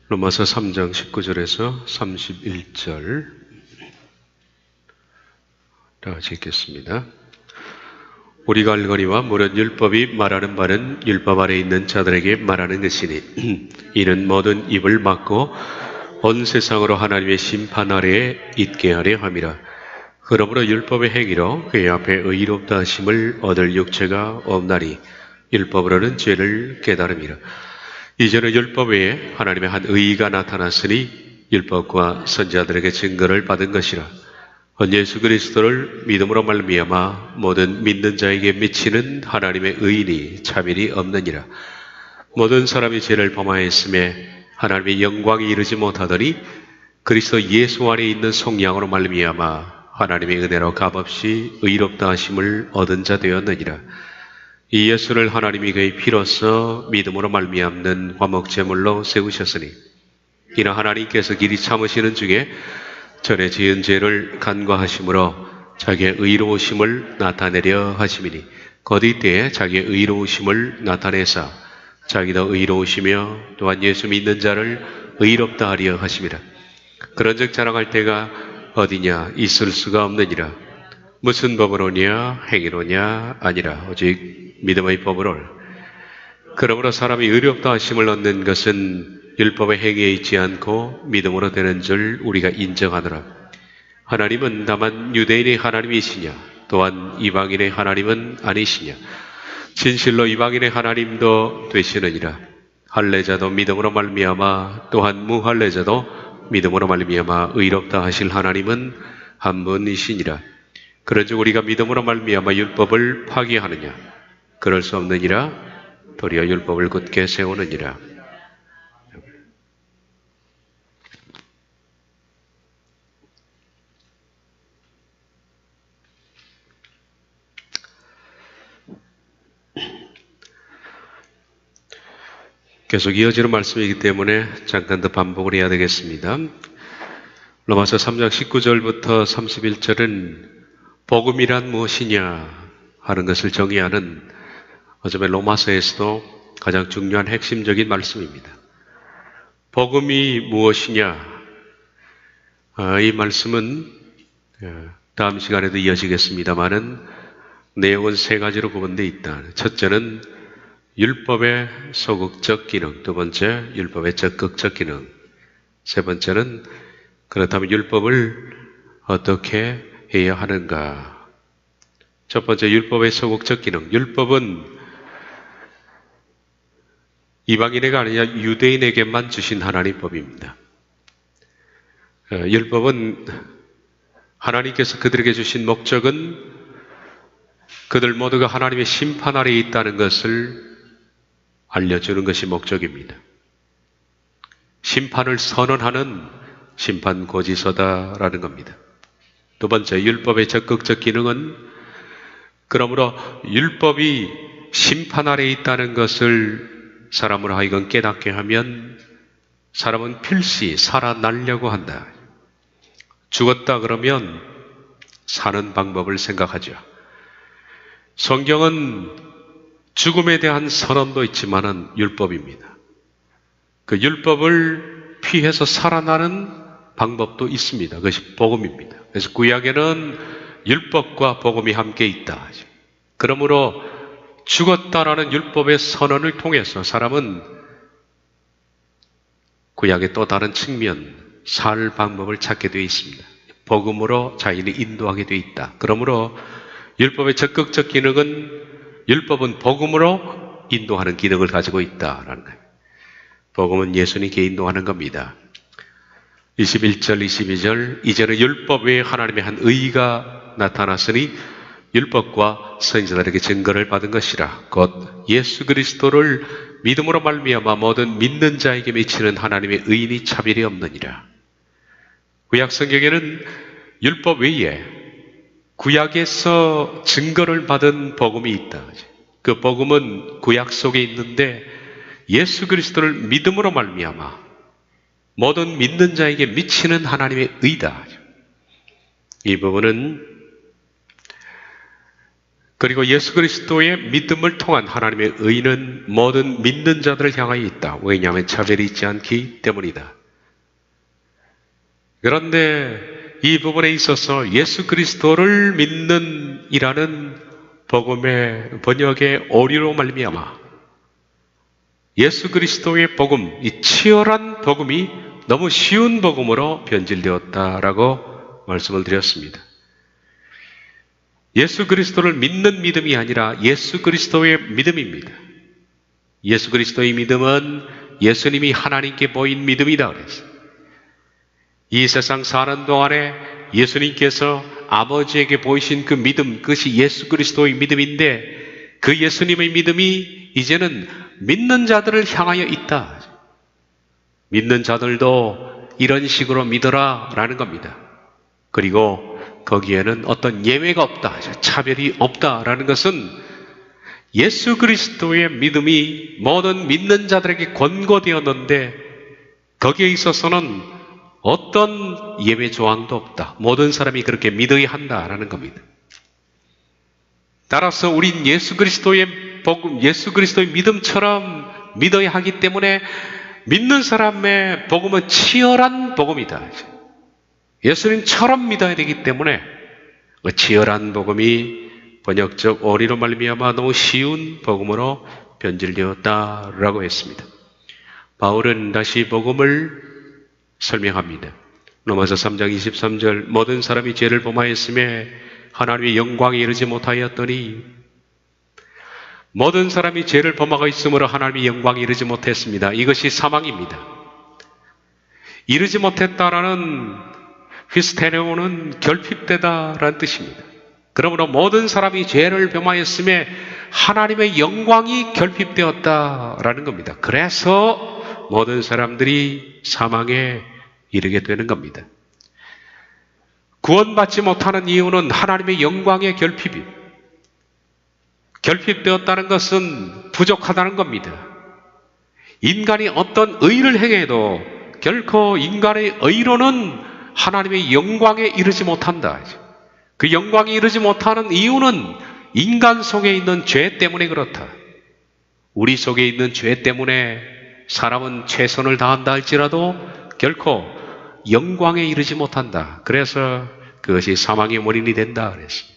로마서 3장 19절에서 31절 다 같이 읽겠습니다. 우리가 알거니와 무릇 율법이 말하는 바는 율법 아래 있는 자들에게 말하는 것이니 이는 모든 입을 막고 온 세상으로 하나님의 심판 아래에 있게 하려 함이라. 그러므로 율법의 행위로 그의 앞에 의롭다 하심을 얻을 육체가 없나니 율법으로는 죄를 깨달음이라. 이제는 율법 외에 하나님의 한 의의가 나타났으니 율법과 선지자들에게 증거를 받은 것이라. 예수 그리스도를 믿음으로 말미암아 모든 믿는 자에게 미치는 하나님의 의인이 차별이 없느니라. 모든 사람이 죄를 범하였음에 하나님의 영광이 이르지 못하더니 그리스도 예수 안에 있는 속량으로 말미암아 하나님의 은혜로 값없이 의롭다 하심을 얻은 자 되었느니라. 이 예수를 하나님이 그의 피로써 믿음으로 말미암는 화목제물로 세우셨으니 이는 하나님께서 길이 참으시는 중에 전에 지은 죄를 간과하심으로 자기의 의로우심을 나타내려 하심이니 곧 이때에 자기의 의로우심을 나타내사 자기도 의로우시며 또한 예수 믿는 자를 의롭다 하려 하심이라. 그런즉 자랑할 때가 어디냐? 있을 수가 없느니라. 무슨 법으로냐? 행위로냐? 아니라 오직 믿음의 법으로. 그러므로 사람이 의롭다 하심을 얻는 것은 율법의 행위에 있지 않고 믿음으로 되는 줄 우리가 인정하노라. 하나님은 다만 유대인의 하나님이시냐? 또한 이방인의 하나님은 아니시냐? 진실로 이방인의 하나님도 되시느니라. 할례자도 믿음으로 말미암아 또한 무할례자도 믿음으로 말미암아 의롭다 하실 하나님은 한 분이시니라. 그런즉 우리가 믿음으로 말미암아 율법을 파기하느냐? 그럴 수 없느니라. 도리어 율법을 굳게 세우느니라. 계속 이어지는 말씀이기 때문에 잠깐 더 반복을 해야 되겠습니다. 로마서 3장 19절부터 31절은 복음이란 무엇이냐 하는 것을 정의하는 어쩌면 로마서에서도 가장 중요한 핵심적인 말씀입니다. 복음이 무엇이냐? 이 말씀은 다음 시간에도 이어지겠습니다마는 내용은 세 가지로 구분되어 있다. 첫째는 율법의 소극적 기능, 두 번째 율법의 적극적 기능, 세 번째는 그렇다면 율법을 어떻게 해야 하는가? 첫 번째 율법의 소극적 기능. 율법은 이방인에게 아니라 유대인에게만 주신 하나님 법입니다. 율법은 하나님께서 그들에게 주신 목적은 그들 모두가 하나님의 심판 아래에 있다는 것을 알려주는 것이 목적입니다. 심판을 선언하는 심판 고지서다라는 겁니다. 두 번째, 율법의 적극적 기능은 그러므로 율법이 심판 아래에 있다는 것을 사람으로 하여금 깨닫게 하면 사람은 필시 살아나려고 한다. 죽었다 그러면 사는 방법을 생각하죠. 성경은 죽음에 대한 선언도 있지만은 율법입니다. 그 율법을 피해서 살아나는 방법도 있습니다. 그것이 복음입니다. 그래서 구약에는 율법과 복음이 함께 있다. 그러므로 죽었다라는 율법의 선언을 통해서 사람은 구약의 또 다른 측면, 살 방법을 찾게 되어 있습니다. 복음으로 자신을 인도하게 되어 있다. 그러므로 율법의 적극적 기능은 율법은 복음으로 인도하는 기능을 가지고 있다라는 거예요. 복음은 예수님께 인도하는 겁니다. 21절, 22절 이제는 율법 외에 하나님의 한 의의가 나타났으니 율법과 선지자들에게 증거를 받은 것이라. 곧 예수 그리스도를 믿음으로 말미암아 모든 믿는 자에게 미치는 하나님의 의인이 차별이 없느니라. 구약 성경에는 율법 외에 구약에서 증거를 받은 복음이 있다. 그 복음은 구약 속에 있는데 예수 그리스도를 믿음으로 말미암아 모든 믿는 자에게 미치는 하나님의 의다. 이 부분은 그리고 예수 그리스도의 믿음을 통한 하나님의 의는 모든 믿는 자들을 향하여 있다. 왜냐하면 차별이 있지 않기 때문이다. 그런데 이 부분에 있어서 예수 그리스도를 믿는 이라는 복음의 번역의 오류로 말미암아 예수 그리스도의 복음, 이 치열한 복음이 너무 쉬운 복음으로 변질되었다라고 말씀을 드렸습니다. 예수 그리스도를 믿는 믿음이 아니라 예수 그리스도의 믿음입니다. 예수 그리스도의 믿음은 예수님이 하나님께 보인 믿음이다 그랬어요. 이 세상 사는 동안에 예수님께서 아버지에게 보이신 그 믿음, 그것이 예수 그리스도의 믿음인데 그 예수님의 믿음이 이제는 믿는 자들을 향하여 있다. 믿는 자들도 이런 식으로 믿어라 라는 겁니다. 그리고 거기에는 어떤 예외가 없다, 차별이 없다라는 것은 예수 그리스도의 믿음이 모든 믿는 자들에게 권고되었는데 거기에 있어서는 어떤 예외 조항도 없다. 모든 사람이 그렇게 믿어야 한다라는 겁니다. 따라서 우린 예수 그리스도의 복음, 예수 그리스도의 믿음처럼 믿어야 하기 때문에 믿는 사람의 복음은 치열한 복음이다. 예수님처럼 믿어야 되기 때문에 그 치열한 복음이 번역적 오리로 말미암아 너무 쉬운 복음으로 변질되었다라고 했습니다. 바울은 다시 복음을 설명합니다. 로마서 3장 23절 모든 사람이 죄를 범하였음에 하나님의 영광에 이르지 못하였더니 모든 사람이 죄를 범하고 있으므로 하나님의 영광에 이르지 못했습니다. 이것이 사망입니다. 이르지 못했다라는 휘스테네오는 결핍되다라는 뜻입니다. 그러므로 모든 사람이 죄를 범하였음에 하나님의 영광이 결핍되었다라는 겁니다. 그래서 모든 사람들이 사망에 이르게 되는 겁니다. 구원받지 못하는 이유는 하나님의 영광의 결핍되었다는 것은 부족하다는 겁니다. 인간이 어떤 의를 행해도 결코 인간의 의로는 하나님의 영광에 이르지 못한다. 그 영광에 이르지 못하는 이유는 인간 속에 있는 죄 때문에 그렇다. 우리 속에 있는 죄 때문에 사람은 최선을 다한다 할지라도 결코 영광에 이르지 못한다. 그래서 그것이 사망의 원인이 된다 그랬습니다.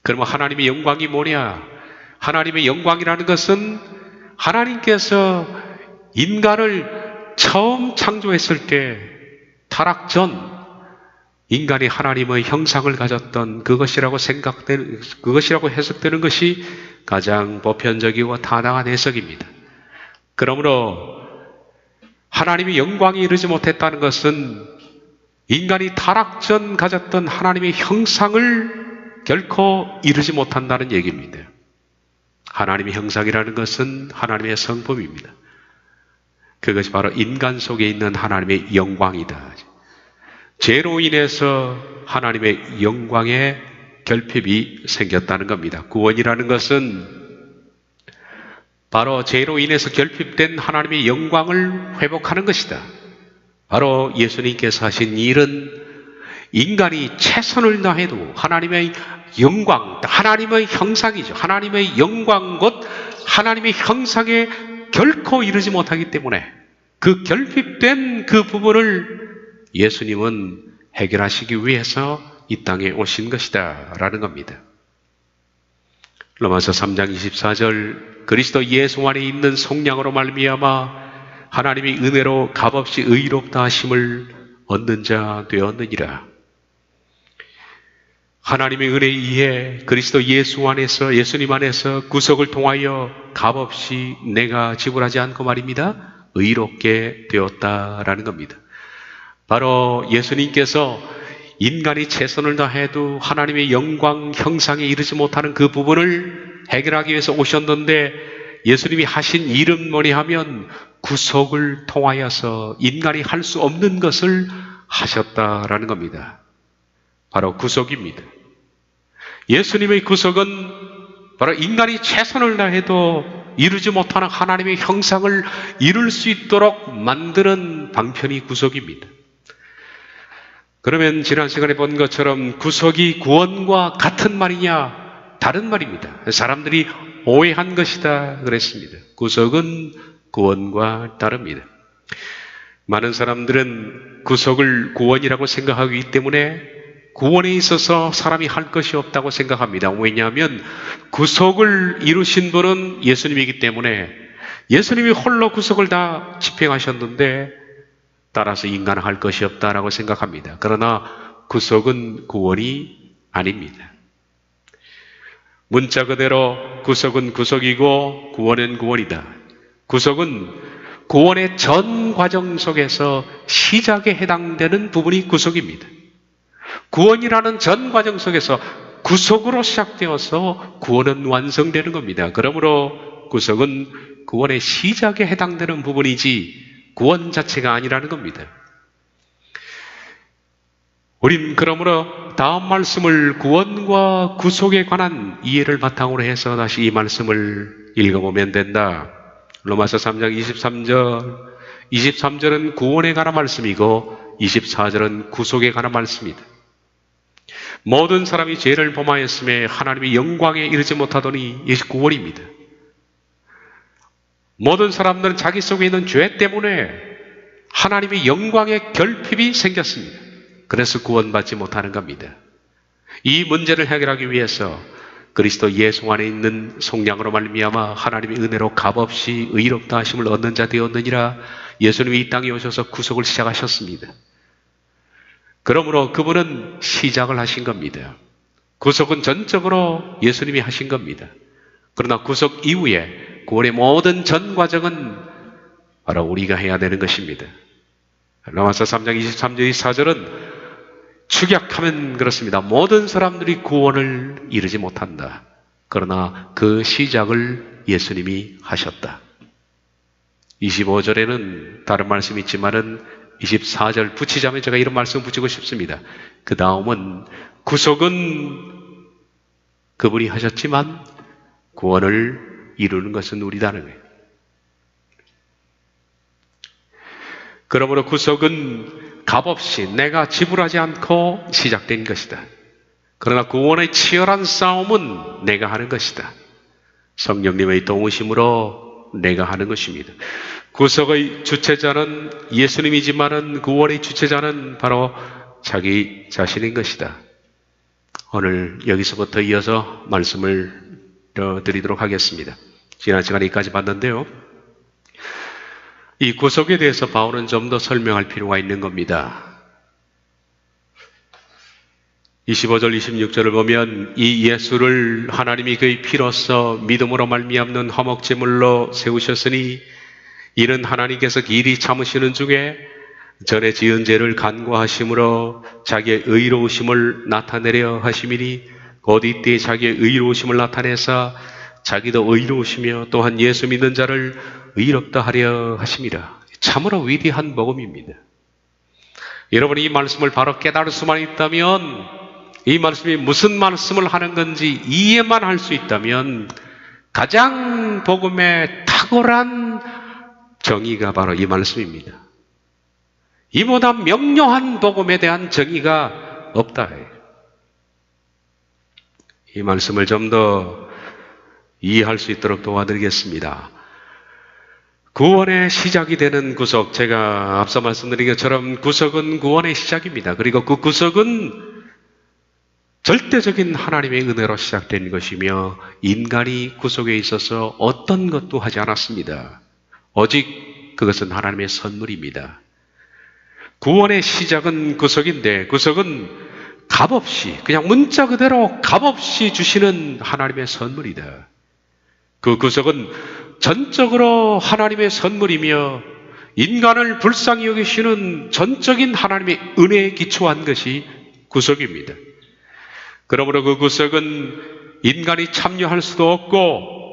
그러면 하나님의 영광이 뭐냐? 하나님의 영광이라는 것은 하나님께서 인간을 처음 창조했을 때 타락 전 인간이 하나님의 형상을 가졌던 그것이라고 해석되는 것이 가장 보편적이고 타당한 해석입니다. 그러므로 하나님의 영광이 이르지 못했다는 것은 인간이 타락 전 가졌던 하나님의 형상을 결코 이루지 못한다는 얘기입니다. 하나님의 형상이라는 것은 하나님의 성품입니다. 그것이 바로 인간 속에 있는 하나님의 영광이다. 죄로 인해서 하나님의 영광에 결핍이 생겼다는 겁니다. 구원이라는 것은 바로 죄로 인해서 결핍된 하나님의 영광을 회복하는 것이다. 바로 예수님께서 하신 일은 인간이 최선을 다해도 하나님의 영광, 하나님의 형상이죠. 하나님의 영광 곧 하나님의 형상에 결코 이르지 못하기 때문에 그 결핍된 그 부분을 예수님은 해결하시기 위해서 이 땅에 오신 것이다 라는 겁니다. 로마서 3장 24절 그리스도 예수 안에 있는 속량으로 말미암아 하나님의 은혜로 값없이 의롭다 하심을 얻는 자 되었느니라. 하나님의 은혜에 의해 그리스도 예수 안에서 예수님 안에서 구속을 통하여 값없이 내가 지불하지 않고 말입니다. 의롭게 되었다라는 겁니다. 바로 예수님께서 인간이 최선을 다해도 하나님의 영광 형상에 이르지 못하는 그 부분을 해결하기 위해서 오셨는데 예수님이 하신 일은 뭐냐 하면 구속을 통하여서 인간이 할 수 없는 것을 하셨다라는 겁니다. 바로 구속입니다. 예수님의 구속은 바로 인간이 최선을 다해도 이루지 못하는 하나님의 형상을 이룰 수 있도록 만드는 방편이 구속입니다. 그러면 지난 시간에 본 것처럼 구속이 구원과 같은 말이냐? 다른 말입니다. 사람들이 오해한 것이다 그랬습니다. 구속은 구원과 다릅니다. 많은 사람들은 구속을 구원이라고 생각하기 때문에 구원에 있어서 사람이 할 것이 없다고 생각합니다. 왜냐하면 구속을 이루신 분은 예수님이기 때문에 예수님이 홀로 구속을 다 집행하셨는데 따라서 인간은 할 것이 없다라고 생각합니다. 그러나 구속은 구원이 아닙니다. 문자 그대로 구속은 구속이고 구원은 구원이다. 구속은 구원의 전 과정 속에서 시작에 해당되는 부분이 구속입니다. 구원이라는 전 과정 속에서 구속으로 시작되어서 구원은 완성되는 겁니다. 그러므로 구속은 구원의 시작에 해당되는 부분이지 구원 자체가 아니라는 겁니다. 우린 그러므로 다음 말씀을 구원과 구속에 관한 이해를 바탕으로 해서 다시 이 말씀을 읽어보면 된다. 로마서 3장 23절, 23절은 구원에 관한 말씀이고 24절은 구속에 관한 말씀이다. 모든 사람이 죄를 범하였음에 하나님의 영광에 이르지 못하더니 이것이 구원입니다. 모든 사람들은 자기 속에 있는 죄 때문에 하나님의 영광의 결핍이 생겼습니다. 그래서 구원받지 못하는 겁니다. 이 문제를 해결하기 위해서 그리스도 예수 안에 있는 속량으로 말미암아 하나님의 은혜로 값없이 의롭다 하심을 얻는 자 되었느니라. 예수님이 이 땅에 오셔서 구속을 시작하셨습니다. 그러므로 그분은 시작을 하신 겁니다. 구속은 전적으로 예수님이 하신 겁니다. 그러나 구속 이후에 구원의 모든 전 과정은 바로 우리가 해야 되는 것입니다. 로마서 3장 23절 24절은 축약하면 그렇습니다. 모든 사람들이 구원을 이루지 못한다. 그러나 그 시작을 예수님이 하셨다. 25절에는 다른 말씀이 있지만은 24절 붙이자면 제가 이런 말씀 붙이고 싶습니다. 그 다음은 구속은 그분이 하셨지만 구원을 이루는 것은 우리다는 거예요. 그러므로 구속은 값없이 내가 지불하지 않고 시작된 것이다. 그러나 구원의 치열한 싸움은 내가 하는 것이다. 성령님의 도우심으로 내가 하는 것입니다. 구속의 주체자는 예수님이지만은 구원의 주체자는 바로 자기 자신인 것이다. 오늘 여기서부터 이어서 말씀을 드리도록 하겠습니다. 지난 시간에 여기까지 봤는데요. 이 구속에 대해서 바울은 좀 더 설명할 필요가 있는 겁니다. 25절 26절을 보면 이 예수를 하나님이 그의 피로써 믿음으로 말미암는 화목제물로 세우셨으니 이는 하나님께서 길이 참으시는 중에 전에 지은 죄를 간구하심으로 자기의 의로우심을 나타내려 하심이니 곧 이때 자기의 의로우심을 나타내사 자기도 의로우시며 또한 예수 믿는 자를 의롭다 하려 하심이라. 참으로 위대한 복음입니다. 여러분이 이 말씀을 바로 깨달을 수만 있다면, 이 말씀이 무슨 말씀을 하는 건지 이해만 할 수 있다면 가장 복음의 탁월한 정의가 바로 이 말씀입니다. 이보다 명료한 복음에 대한 정의가 없다. 이 말씀을 좀 더 이해할 수 있도록 도와드리겠습니다. 구원의 시작이 되는 구속, 제가 앞서 말씀드린 것처럼 구속은 구원의 시작입니다. 그리고 그 구속은 절대적인 하나님의 은혜로 시작된 것이며 인간이 구속에 있어서 어떤 것도 하지 않았습니다. 오직 그것은 하나님의 선물입니다. 구원의 시작은 구속인데 구속은 값없이, 그냥 문자 그대로 값없이 주시는 하나님의 선물이다. 그 구속은 전적으로 하나님의 선물이며 인간을 불쌍히 여기시는 전적인 하나님의 은혜에 기초한 것이 구속입니다. 그러므로 그 구속은 인간이 참여할 수도 없고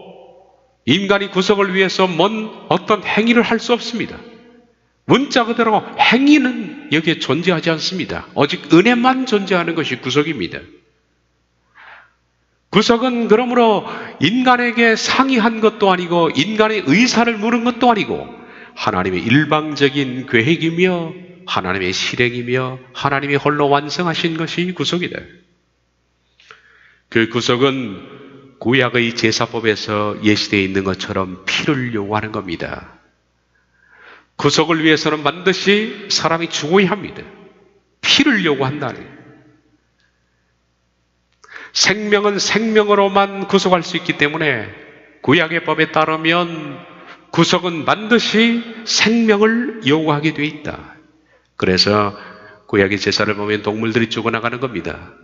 인간이 구속을 위해서 뭔 어떤 행위를 할 수 없습니다. 문자 그대로 행위는 여기에 존재하지 않습니다. 오직 은혜만 존재하는 것이 구속입니다. 구속은 그러므로 인간에게 상의한 것도 아니고 인간의 의사를 물은 것도 아니고 하나님의 일방적인 계획이며 하나님의 실행이며 하나님이 홀로 완성하신 것이 구속이다. 그 구속은 구약의 제사법에서 예시되어 있는 것처럼 피를 요구하는 겁니다. 구속을 위해서는 반드시 사람이 죽어야 합니다. 피를 요구한다는 거예요. 생명은 생명으로만 구속할 수 있기 때문에 구약의 법에 따르면 구속은 반드시 생명을 요구하게 돼 있다. 그래서 구약의 제사를 보면 동물들이 죽어나가는 겁니다.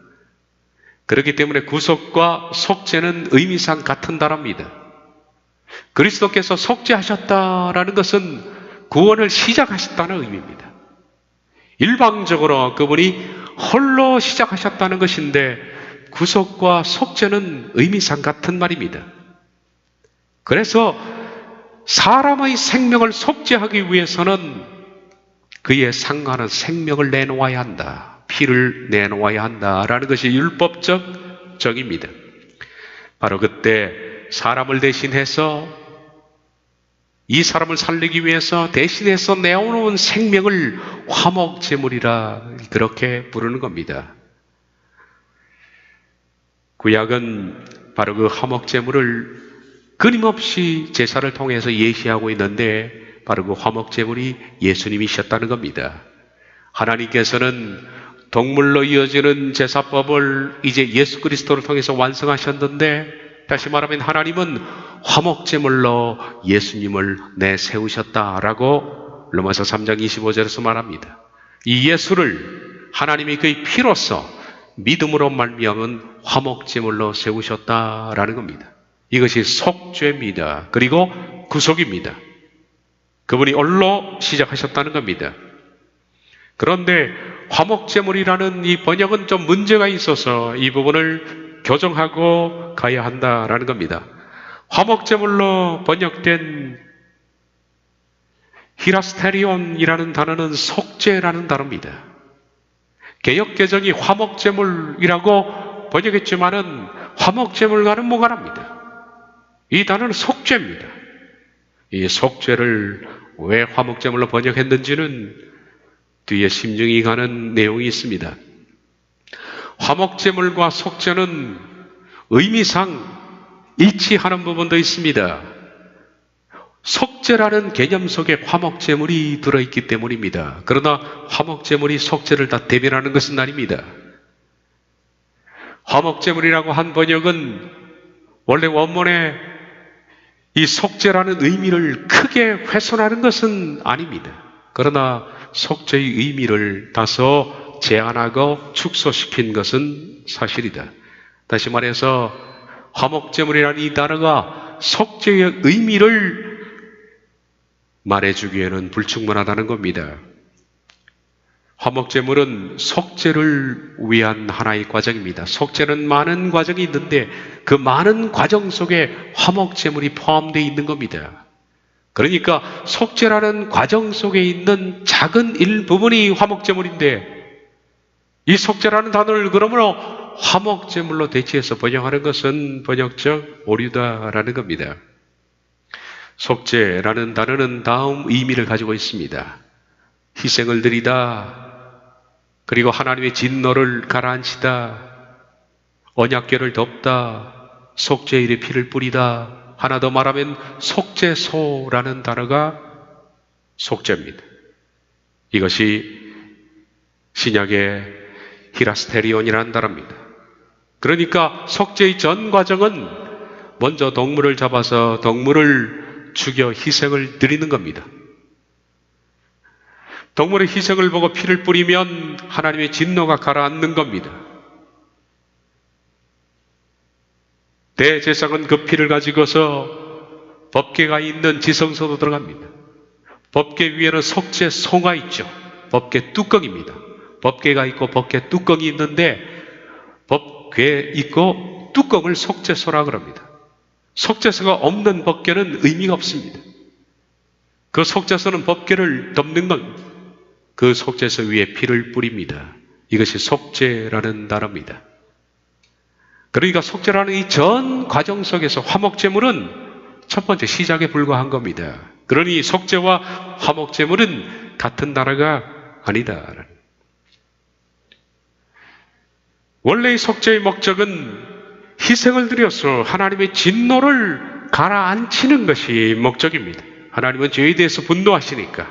그렇기 때문에 구속과 속죄는 의미상 같은 단어입니다. 그리스도께서 속죄하셨다라는 것은 구원을 시작하셨다는 의미입니다. 일방적으로 그분이 홀로 시작하셨다는 것인데 구속과 속죄는 의미상 같은 말입니다. 그래서 사람의 생명을 속죄하기 위해서는 그에 상관한 생명을 내놓아야 한다. 피를 내놓아야 한다라는 것이 율법적 정의입니다. 바로 그때 사람을 대신해서 이 사람을 살리기 위해서 대신해서 내어놓은 생명을 화목제물이라 그렇게 부르는 겁니다. 구약은 바로 그 화목제물을 끊임없이 제사를 통해서 예시하고 있는데 바로 그 화목제물이 예수님이셨다는 겁니다. 하나님께서는 동물로 이어지는 제사법을 이제 예수 그리스도를 통해서 완성하셨는데 다시 말하면 하나님은 화목제물로 예수님을 내세우셨다라고 로마서 3장 25절에서 말합니다. 이 예수를 하나님이 그의 피로써 믿음으로 말미암은 화목제물로 세우셨다라는 겁니다. 이것이 속죄입니다. 그리고 구속입니다. 그분이 홀로 시작하셨다는 겁니다. 그런데 화목제물이라는 이 번역은 좀 문제가 있어서 이 부분을 교정하고 가야 한다라는 겁니다. 화목제물로 번역된 히라스테리온이라는 단어는 속죄라는 단어입니다. 개역개정이 화목제물이라고 번역했지만은 화목제물과는 무관합니다. 이 단어는 속죄입니다. 이 속죄를 왜 화목제물로 번역했는지는 뒤에 심증이 가는 내용이 있습니다. 화목제물과 속죄는 의미상 일치하는 부분도 있습니다. 속죄라는 개념 속에 화목제물이 들어있기 때문입니다. 그러나 화목제물이 속죄를 다 대변하는 것은 아닙니다. 화목제물이라고 한 번역은 원래 원문에 이 속죄라는 의미를 크게 훼손하는 것은 아닙니다. 그러나 속죄의 의미를 다소 제한하고 축소시킨 것은 사실이다. 다시 말해서 화목제물이라는 이 단어가 속죄의 의미를 말해주기에는 불충분하다는 겁니다. 화목제물은 속죄를 위한 하나의 과정입니다. 속죄는 많은 과정이 있는데 그 많은 과정 속에 화목제물이 포함되어 있는 겁니다. 그러니까 속죄라는 과정 속에 있는 작은 일부분이 화목제물인데 이 속죄라는 단어를 그러므로 화목제물로 대체해서 번역하는 것은 번역적 오류다라는 겁니다. 속죄라는 단어는 다음 의미를 가지고 있습니다. 희생을 드리다, 그리고 하나님의 진노를 가라앉히다, 언약궤를 덮다, 속죄일에 피를 뿌리다, 하나 더 말하면 속죄소라는 단어가 속죄입니다. 이것이 신약의 히라스테리온이라는 단어입니다. 그러니까 속죄의 전 과정은 먼저 동물을 잡아서 동물을 죽여 희생을 드리는 겁니다. 동물의 희생을 보고 피를 뿌리면 하나님의 진노가 가라앉는 겁니다. 대제사장은 그 피를 가지고서 법궤가 있는 지성소로 들어갑니다. 법궤 위에는 속죄 소가 있죠. 법궤 뚜껑입니다. 법궤가 있고 법궤 뚜껑이 있는데 법궤 있고 뚜껑을 속죄소라 그럽니다. 속죄소가 없는 법궤는 의미가 없습니다. 그 속죄소는 법궤를 덮는 겁니다. 그 속죄소 위에 피를 뿌립니다. 이것이 속죄라는 단어입니다. 그러니까 속죄라는 이 전 과정 속에서 화목제물은 첫 번째 시작에 불과한 겁니다. 그러니 속죄와 화목제물은 같은 단어가 아니다. 원래의 속죄의 목적은 희생을 드려서 하나님의 진노를 가라앉히는 것이 목적입니다. 하나님은 죄에 대해서 분노하시니까.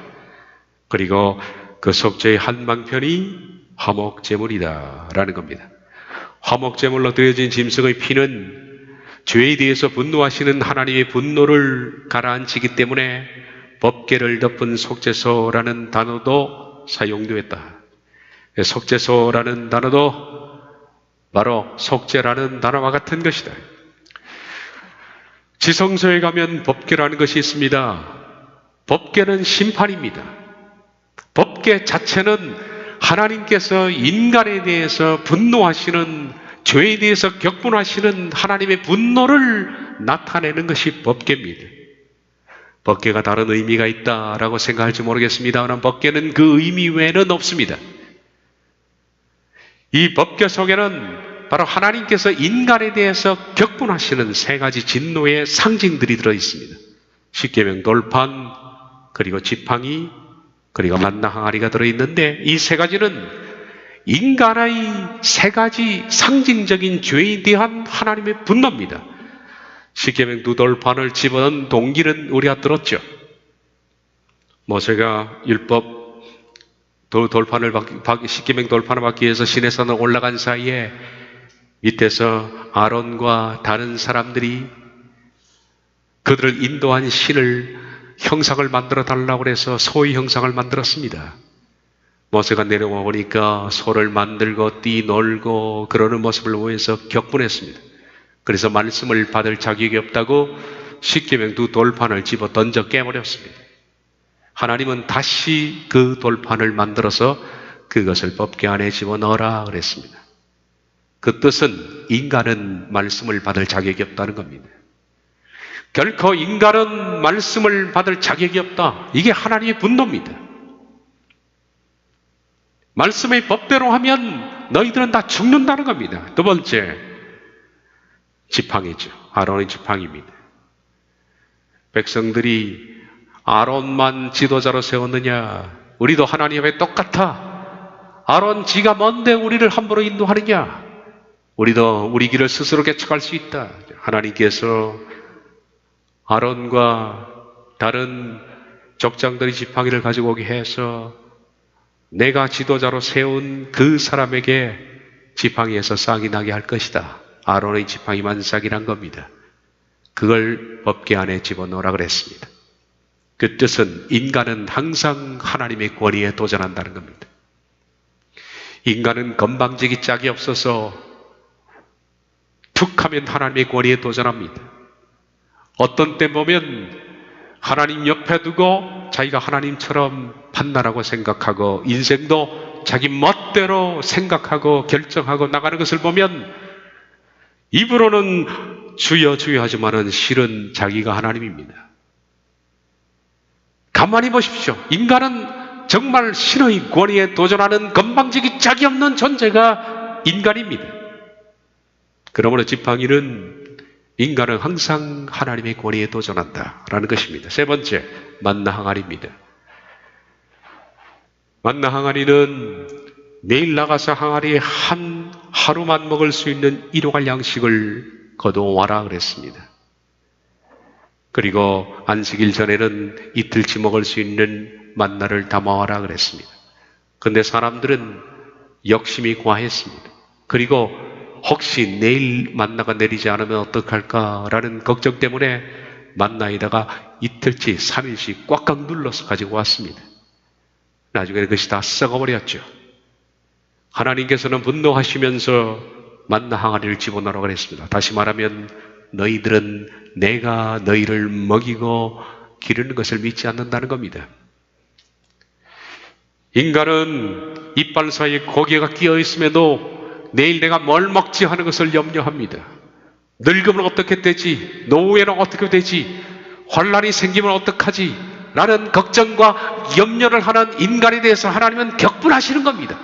그리고 그 속죄의 한방편이 화목제물이다 라는 겁니다. 화목제물로 드려진 짐승의 피는 죄에 대해서 분노하시는 하나님의 분노를 가라앉히기 때문에 법궤를 덮은 속죄소라는 단어도 사용되었다. 속죄소라는 단어도 바로 속죄라는 단어와 같은 것이다. 지성소에 가면 법궤라는 것이 있습니다. 법궤는 심판입니다. 법궤 자체는 하나님께서 인간에 대해서 분노하시는, 죄에 대해서 격분하시는 하나님의 분노를 나타내는 것이 법궤입니다. 법궤가 다른 의미가 있다라고 생각할지 모르겠습니다만 법궤는 그 의미 외에는 없습니다. 이 법궤 속에는 바로 하나님께서 인간에 대해서 격분하시는 세 가지 진노의 상징들이 들어있습니다. 십계명 돌판, 그리고 지팡이, 그리고 만나 항아리가 들어있는데 이 세 가지는 인간의 세 가지 상징적인 죄에 대한 하나님의 분노입니다. 십계명 두 돌판을 집어넣은 동기는 우리가 들었죠. 모세가 율법 돌판을 십계명 돌판을 받기 위해서 시내산을 올라간 사이에 밑에서 아론과 다른 사람들이 그들을 인도한 신을 형상을 만들어 달라고 해서 소의 형상을 만들었습니다. 모세가 내려와 보니까 소를 만들고 뛰놀고 그러는 모습을 보면서 격분했습니다. 그래서 말씀을 받을 자격이 없다고 십계명 두 돌판을 집어 던져 깨버렸습니다. 하나님은 다시 그 돌판을 만들어서 그것을 법궤 안에 집어넣어라 그랬습니다. 그 뜻은 인간은 말씀을 받을 자격이 없다는 겁니다. 결코 인간은 말씀을 받을 자격이 없다. 이게 하나님의 분노입니다. 말씀의 법대로 하면 너희들은 다 죽는다는 겁니다. 두 번째, 지팡이죠. 아론의 지팡이입니다. 백성들이 아론만 지도자로 세웠느냐? 우리도 하나님 앞에 똑같아. 아론 지가 뭔데 우리를 함부로 인도하느냐? 우리도 우리 길을 스스로 개척할 수 있다. 하나님께서 아론과 다른 족장들의 지팡이를 가지고 오게 해서 내가 지도자로 세운 그 사람에게 지팡이에서 싹이 나게 할 것이다. 아론의 지팡이만 싹이 난 겁니다. 그걸 법궤 안에 집어넣으라 그랬습니다. 그 뜻은 인간은 항상 하나님의 권위에 도전한다는 겁니다. 인간은 건방지기 짝이 없어서 툭 하면 하나님의 권위에 도전합니다. 어떤 때 보면 하나님 옆에 두고 자기가 하나님처럼 판단하고 생각하고 인생도 자기 멋대로 생각하고 결정하고 나가는 것을 보면 입으로는 주여 주여 하지만은 실은 자기가 하나님입니다. 가만히 보십시오. 인간은 정말 신의 권위에 도전하는 건방지기 짝이 없는 존재가 인간입니다. 그러므로 지팡이는 인간은 항상 하나님의 권위에 도전한다라는 것입니다. 세 번째, 만나 항아리입니다. 만나 항아리는 매일 나가서 항아리에 하루만 먹을 수 있는 일용할 양식을 거둬와라 그랬습니다. 그리고 안식일 전에는 이틀치 먹을 수 있는 만나를 담아와라 그랬습니다. 그런데 사람들은 욕심이 과했습니다. 그리고 혹시 내일 만나가 내리지 않으면 어떡할까라는 걱정 때문에 만나에다가 이틀치 3일씩 꽉꽉 눌러서 가지고 왔습니다. 나중에 그것이 다 썩어버렸죠. 하나님께서는 분노하시면서 만나 항아리를 집어넣으라고 그랬습니다. 다시 말하면 너희들은 내가 너희를 먹이고 기르는 것을 믿지 않는다는 겁니다. 인간은 이빨 사이에 고개가 끼어 있음에도 내일 내가 뭘 먹지 하는 것을 염려합니다. 늙으면 어떻게 되지? 노후에는 어떻게 되지? 환란이 생기면 어떡하지? 라는 걱정과 염려를 하는 인간에 대해서 하나님은 격분하시는 겁니다.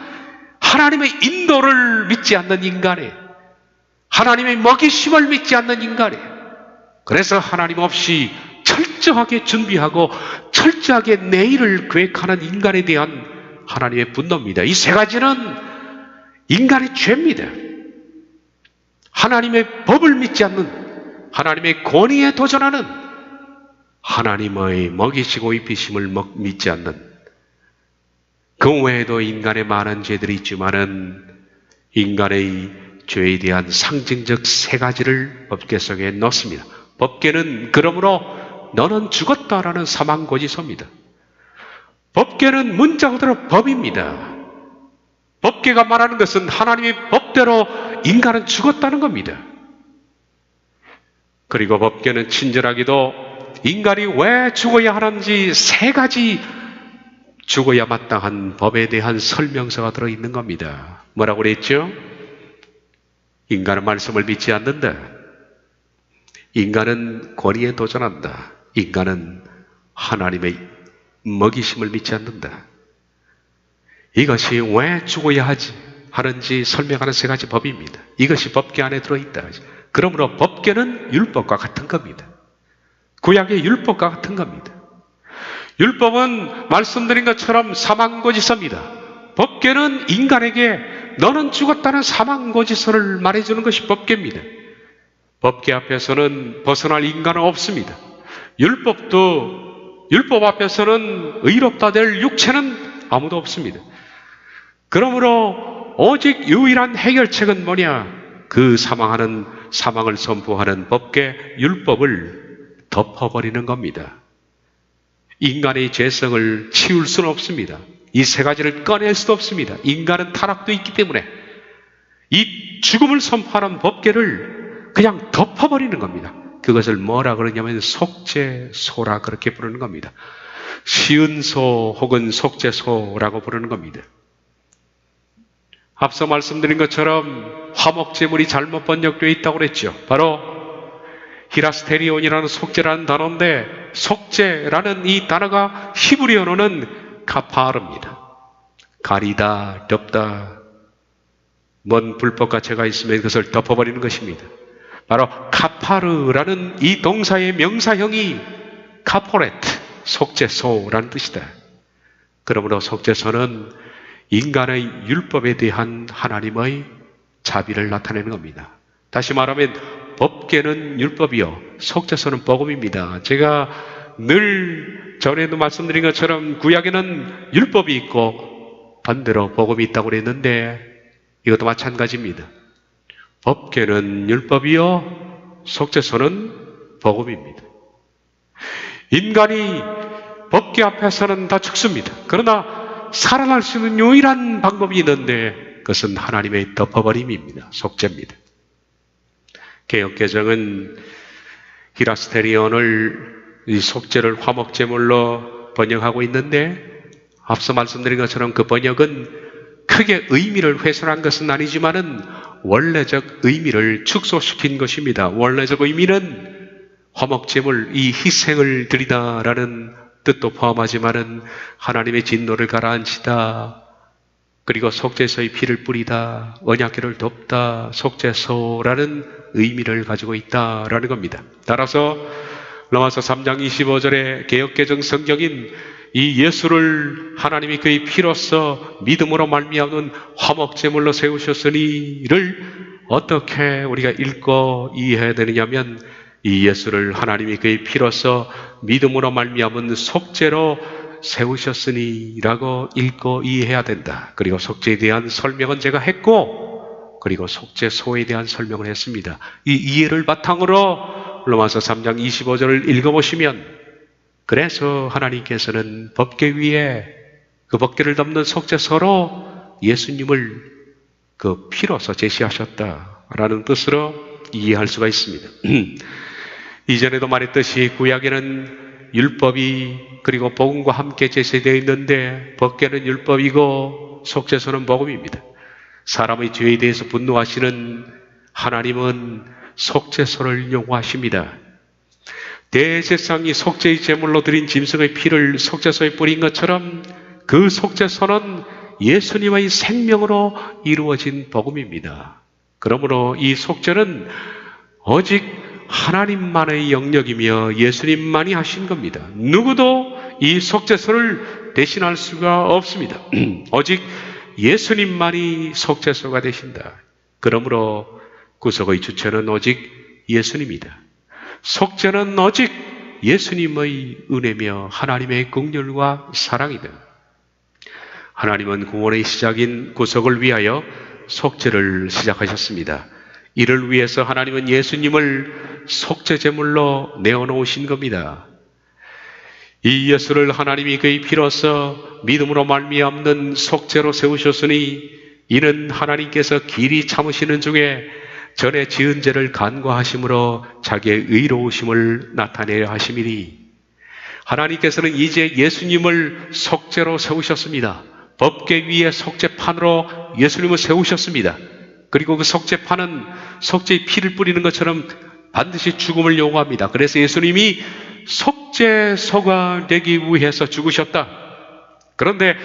하나님의 인도를 믿지 않는 인간에, 하나님의 먹이심을 믿지 않는 인간에, 그래서 하나님 없이 철저하게 준비하고 철저하게 내일을 계획하는 인간에 대한 하나님의 분노입니다. 이 세 가지는 인간의 죄입니다. 하나님의 법을 믿지 않는, 하나님의 권위에 도전하는, 하나님의 먹이시고 입히심을 믿지 않는, 그 외에도 인간의 많은 죄들이 있지만은 인간의 죄에 대한 상징적 세 가지를 법궤 속에 넣습니다. 법궤는 그러므로 너는 죽었다라는 사망고지서입니다. 법궤는 문자 그대로 법입니다. 법궤가 말하는 것은 하나님의 법대로 인간은 죽었다는 겁니다. 그리고 법궤는 친절하게도 인간이 왜 죽어야 하는지 세 가지 죽어야 마땅한 법에 대한 설명서가 들어있는 겁니다. 뭐라고 그랬죠? 인간은 말씀을 믿지 않는다. 인간은 권위에 도전한다. 인간은 하나님의 먹이심을 믿지 않는다. 이것이 왜 죽어야 하는지 설명하는 세 가지 법입니다. 이것이 법궤 안에 들어있다. 그러므로 법궤는 율법과 같은 겁니다. 구약의 율법과 같은 겁니다. 율법은 말씀드린 것처럼 사망고지서입니다. 법궤는 인간에게 너는 죽었다는 사망고지서를 말해주는 것이 법궤입니다. 법궤 앞에서는 벗어날 인간은 없습니다. 율법 앞에서는 의롭다 될 육체는 아무도 없습니다. 그러므로 오직 유일한 해결책은 뭐냐? 그 사망을 선포하는 법궤 율법을 덮어버리는 겁니다. 인간의 죄성을 치울 수는 없습니다. 이 세 가지를 꺼낼 수도 없습니다. 인간은 타락도 있기 때문에 이 죽음을 선포하는 법궤를 그냥 덮어버리는 겁니다. 그것을 뭐라 그러냐면 속죄소라 그렇게 부르는 겁니다. 시은소 혹은 속죄소라고 부르는 겁니다. 앞서 말씀드린 것처럼 화목제물이 잘못 번역되어 있다고 그랬죠. 바로 히라스테리온이라는 속죄라는 단어인데, 속죄라는 이 단어가 히브리어로는 카파르입니다. 가리다, 덮다, 뭔 불법과 죄가 있으면 그것을 덮어버리는 것입니다. 바로 카파르라는 이 동사의 명사형이 카포레트, 속죄소라는 뜻이다. 그러므로 속죄소는 인간의 율법에 대한 하나님의 자비를 나타내는 겁니다. 다시 말하면 법궤는 율법이요, 속죄소는 복음입니다. 제가 늘 전에도 말씀드린 것처럼 구약에는 율법이 있고 반대로 복음이 있다고 그랬는데 이것도 마찬가지입니다. 법궤는 율법이요, 속죄소는 복음입니다. 인간이 법궤 앞에서는 다 죽습니다. 그러나 살아날 수 있는 유일한 방법이 있는데 그것은 하나님의 덮어버림입니다. 속죄입니다. 개역개정은 히라스테리온을 이 속죄를 화목제물로 번역하고 있는데 앞서 말씀드린 것처럼 그 번역은 크게 의미를 훼손한 것은 아니지만은 원래적 의미를 축소시킨 것입니다. 원래적 의미는 화목제물, 이 희생을 드리다라는 뜻도 포함하지만은 하나님의 진노를 가라앉히다, 그리고 속죄소의 피를 뿌리다, 언약궤를 덮다, 속죄소라는 의미를 가지고 있다라는 겁니다. 따라서 로마서 3장 25절에 개역개정 성경인 이 예수를 하나님이 그의 피로써 믿음으로 말미암은 화목제물로 세우셨으니를 어떻게 우리가 읽고 이해해야 되느냐면, 이 예수를 하나님이 그의 피로써 믿음으로 말미암은 속죄로 세우셨으니라고 읽고 이해해야 된다. 그리고 속죄에 대한 설명은 제가 했고, 그리고 속죄소에 대한 설명을 했습니다. 이 이해를 바탕으로 로마서 3장 25절을 읽어보시면, 그래서 하나님께서는 법궤 위에 그 법궤를 덮는 속죄소로 예수님을 그 피로서 제시하셨다라는 뜻으로 이해할 수가 있습니다. 이전에도 말했듯이 구약에는 율법이 그리고 복음과 함께 제시되어 있는데 법궤는 율법이고 속죄소는 복음입니다. 사람의 죄에 대해서 분노하시는 하나님은 속죄소를 요구하십니다. 대제사장이 속죄의 제물로 드린 짐승의 피를 속죄소에 뿌린 것처럼 그 속죄소는 예수님의 생명으로 이루어진 복음입니다. 그러므로 이 속죄는 오직 하나님만의 영역이며 예수님만이 하신 겁니다. 누구도 이 속죄소를 대신할 수가 없습니다. 오직 예수님만이 속죄소가 되신다. 그러므로 구속의 주체는 오직 예수님이다. 속죄는 오직 예수님의 은혜며 하나님의 긍휼과 사랑이다. 하나님은 구원의 시작인 구속을 위하여 속죄를 시작하셨습니다. 이를 위해서 하나님은 예수님을 속죄 제물로 내어놓으신 겁니다. 이 예수를 하나님이 그의 피로써 믿음으로 말미암는 속죄로 세우셨으니 이는 하나님께서 길이 참으시는 중에 전에 지은 죄를 간과하심으로 자기의 의로우심을 나타내려 하심이니 하나님께서는 이제 예수님을 속죄로 세우셨습니다. 법궤 위에 속죄판으로 예수님을 세우셨습니다. 그리고 그 속죄판은 속죄의 피를 뿌리는 것처럼 반드시 죽음을 요구합니다. 그래서 예수님이 속죄소가 되기 위해서 죽으셨다. 그런데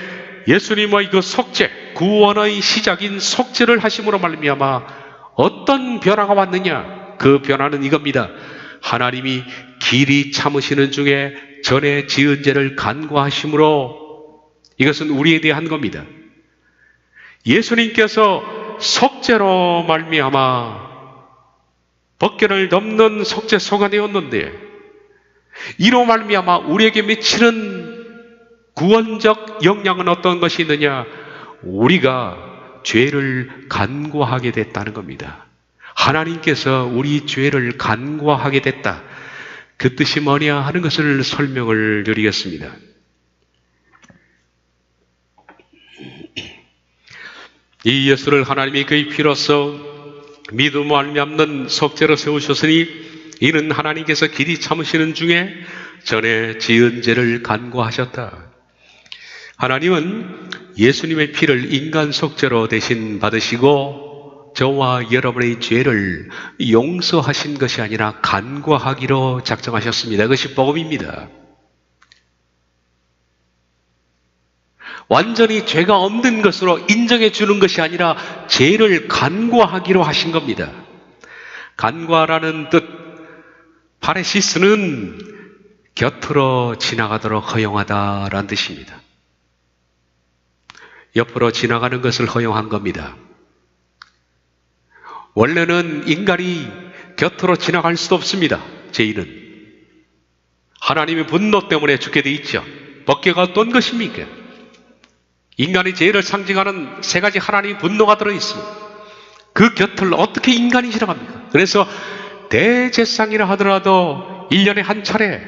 예수님의 그 속죄, 구원의 시작인 속죄를 하심으로 말미암아 어떤 변화가 왔느냐? 그 변화는 이겁니다. 하나님이 길이 참으시는 중에 전에 지은 죄를 간과하심으로 이것은 우리에 대한 겁니다. 예수님께서 속죄로 말미암아 법궤를 넘는 속죄소가 되었는데 이로 말미암아 우리에게 미치는 구원적 영향은 어떤 것이 있느냐? 우리가 죄를 간과하게 됐다는 겁니다. 하나님께서 우리 죄를 간과하게 됐다. 그 뜻이 뭐냐 하는 것을 설명을 드리겠습니다. 이 예수를 하나님이 그의 피로써 믿음으로 말미암는 속죄로 세우셨으니 이는 하나님께서 길이 참으시는 중에 전에 지은 죄를 간과하셨다. 하나님은 예수님의 피를 인간 속죄로 대신 받으시고 저와 여러분의 죄를 용서하신 것이 아니라 간과하기로 작정하셨습니다. 그것이 복음입니다. 완전히 죄가 없는 것으로 인정해 주는 것이 아니라 죄를 간과하기로 하신 겁니다. 간과라는 뜻, 파레시스는 곁으로 지나가도록 허용하다라는 뜻입니다. 옆으로 지나가는 것을 허용한 겁니다. 원래는 인간이 곁으로 지나갈 수도 없습니다. 죄인은. 하나님의 분노 때문에 죽게 돼 있죠. 법궤가 어떤 것입니까? 인간의 죄를 상징하는 세 가지 하나님의 분노가 들어있습니다. 그 곁을 어떻게 인간이 지나갑니까? 그래서 대제사장이라 하더라도 1년에 한 차례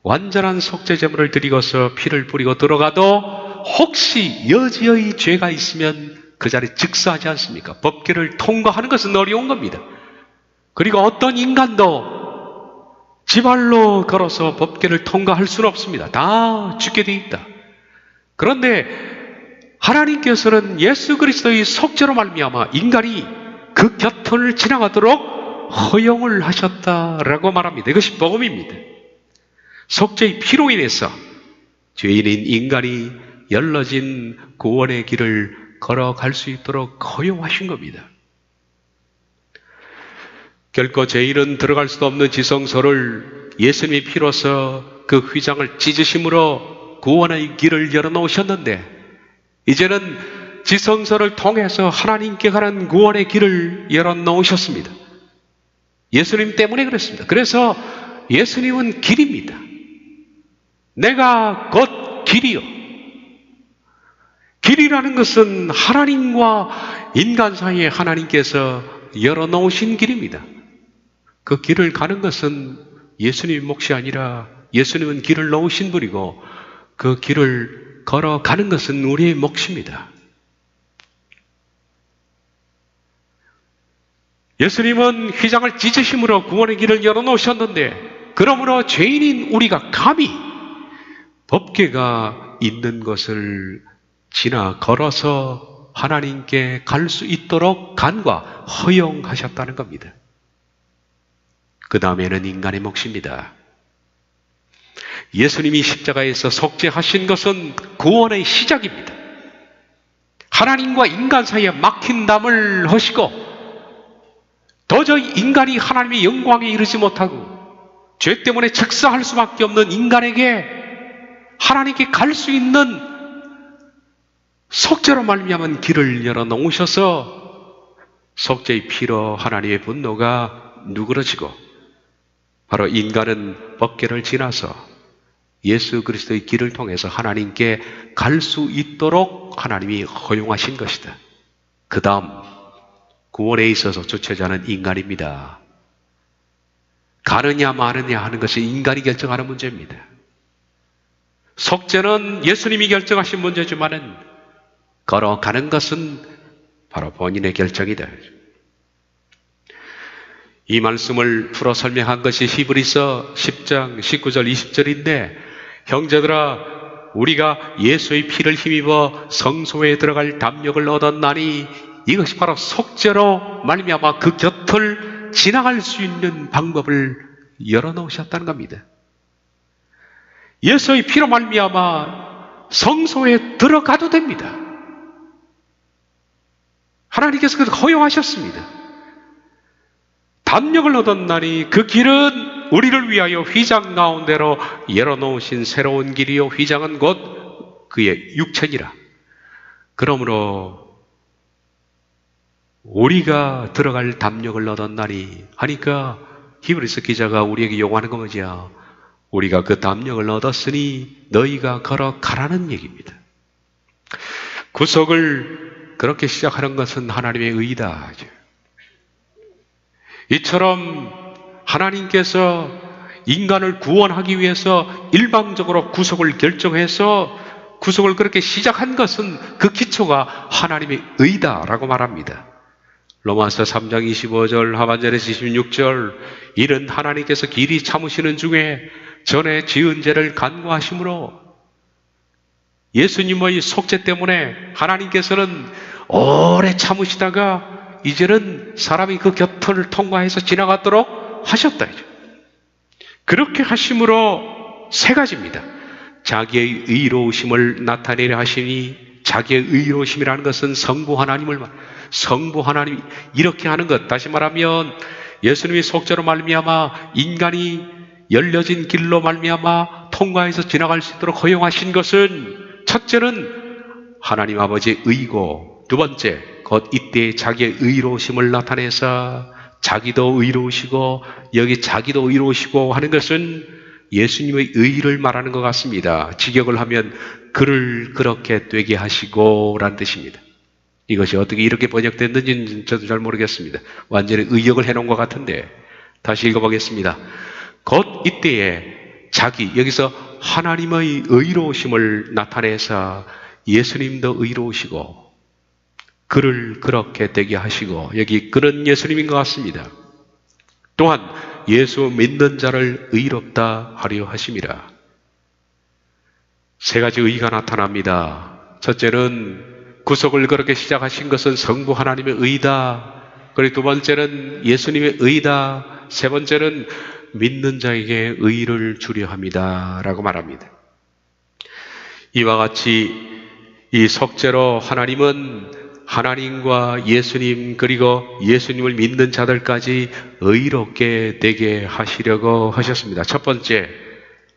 완전한 속죄 제물을 드리고서 피를 뿌리고 들어가도 혹시 여지의 죄가 있으면 그 자리에 즉사하지 않습니까? 법궤를 통과하는 것은 어려운 겁니다. 그리고 어떤 인간도 지발로 걸어서 법궤를 통과할 수는 없습니다. 다 죽게 돼 있다. 그런데 하나님께서는 예수 그리스도의 속죄로 말미암아 인간이 그 곁을 지나가도록 허용을 하셨다라고 말합니다. 이것이 복음입니다. 속죄의 피로 인해서 죄인인 인간이 열러진 구원의 길을 걸어갈 수 있도록 허용하신 겁니다. 결코 죄인은 들어갈 수도 없는 지성소를 예수님의 피로서 그 휘장을 찢으심으로 구원의 길을 열어놓으셨는데 이제는 지성소를 통해서 하나님께 가는 구원의 길을 열어놓으셨습니다. 예수님 때문에 그렇습니다. 그래서 예수님은 길입니다. 내가 곧 길이요. 길이라는 것은 하나님과 인간 사이에 하나님께서 열어놓으신 길입니다. 그 길을 가는 것은 예수님의 몫이 아니라 예수님은 길을 놓으신 분이고 그 길을 걸어가는 것은 우리의 몫입니다. 예수님은 휘장을 찢으심으로 구원의 길을 열어놓으셨는데 그러므로 죄인인 우리가 감히 법궤가 있는 것을 지나 걸어서 하나님께 갈 수 있도록 간과 허용하셨다는 겁니다. 그 다음에는 인간의 몫입니다. 예수님이 십자가에서 속죄하신 것은 구원의 시작입니다. 하나님과 인간 사이에 막힌 담을 허시고 도저히 인간이 하나님의 영광에 이르지 못하고 죄 때문에 즉사할 수밖에 없는 인간에게 하나님께 갈 수 있는 속죄로 말미암은 길을 열어놓으셔서 속죄의 피로 하나님의 분노가 누그러지고 바로 인간은 법궤를 지나서 예수 그리스도의 길을 통해서 하나님께 갈 수 있도록 하나님이 허용하신 것이다. 그 다음 구원에 있어서 주체자는 인간입니다. 가느냐 마느냐 하는 것이 인간이 결정하는 문제입니다. 속죄는 예수님이 결정하신 문제지만은 걸어가는 것은 바로 본인의 결정이다. 이 말씀을 풀어 설명한 것이 히브리서 10장 19절 20절인데, 형제들아 우리가 예수의 피를 힘입어 성소에 들어갈 담력을 얻었나니 이것이 바로 속죄로 말미암아 그 곁을 지나갈 수 있는 방법을 열어놓으셨다는 겁니다. 예수의 피로 말미암아 성소에 들어가도 됩니다. 하나님께서 그것을 허용하셨습니다. 담력을 얻었나니 그 길은 우리를 위하여 휘장 가운데로 열어놓으신 새로운 길이요 휘장은 곧 그의 육체니라. 그러므로 우리가 들어갈 담력을 얻었나니 하니까 히브리서 기자가 우리에게 요구하는 건 뭐죠? 우리가 그 담력을 얻었으니 너희가 걸어가라는 얘기입니다. 구속을 그렇게 시작하는 것은 하나님의 의다. 이처럼 하나님께서 인간을 구원하기 위해서 일방적으로 구속을 결정해서 구속을 그렇게 시작한 것은 그 기초가 하나님의 의다라고 말합니다. 로마서 3장 25절 하반절에서 26절 이는 하나님께서 길이 참으시는 중에 전에 지은 죄를 간구하심으로 예수님의 속죄 때문에 하나님께서는 오래 참으시다가 이제는 사람이 그 곁을 통과해서 지나가도록 하셨다. 그렇게 하심으로 세 가지입니다. 자기의 의로우심을 나타내려 하시니, 자기의 의로우심이라는 것은 성부 하나님을 성부 하나님이 이렇게 하는 것, 다시 말하면 예수님이 속죄로 말미암아 인간이 열려진 길로 말미암아 통과해서 지나갈 수 있도록 허용하신 것은 첫째는 하나님 아버지의 의고, 두 번째 곧 이때 자기의 의로우심을 나타내서 자기도 의로우시고 여기 자기도 의로우시고 하는 것은 예수님의 의를 말하는 것 같습니다. 직역을 하면 그를 그렇게 되게 하시고 라는 뜻입니다. 이것이 어떻게 이렇게 번역됐는지는 저도 잘 모르겠습니다. 완전히 의역을 해놓은 것 같은데 다시 읽어보겠습니다. 곧 이때에 자기, 여기서 하나님의 의로우심을 나타내서 예수님도 의로우시고 그를 그렇게 되게 하시고, 여기 그는 예수님인 것 같습니다. 또한 예수 믿는 자를 의롭다 하려 하심이라. 세 가지 의가 나타납니다. 첫째는 구속을 그렇게 시작하신 것은 성부 하나님의 의다. 그리고 두 번째는 예수님의 의다. 세 번째는 믿는 자에게 의를 주려 합니다 라고 말합니다. 이와 같이 이 속죄로 하나님은 하나님과 예수님 그리고 예수님을 믿는 자들까지 의롭게 되게 하시려고 하셨습니다. 첫 번째,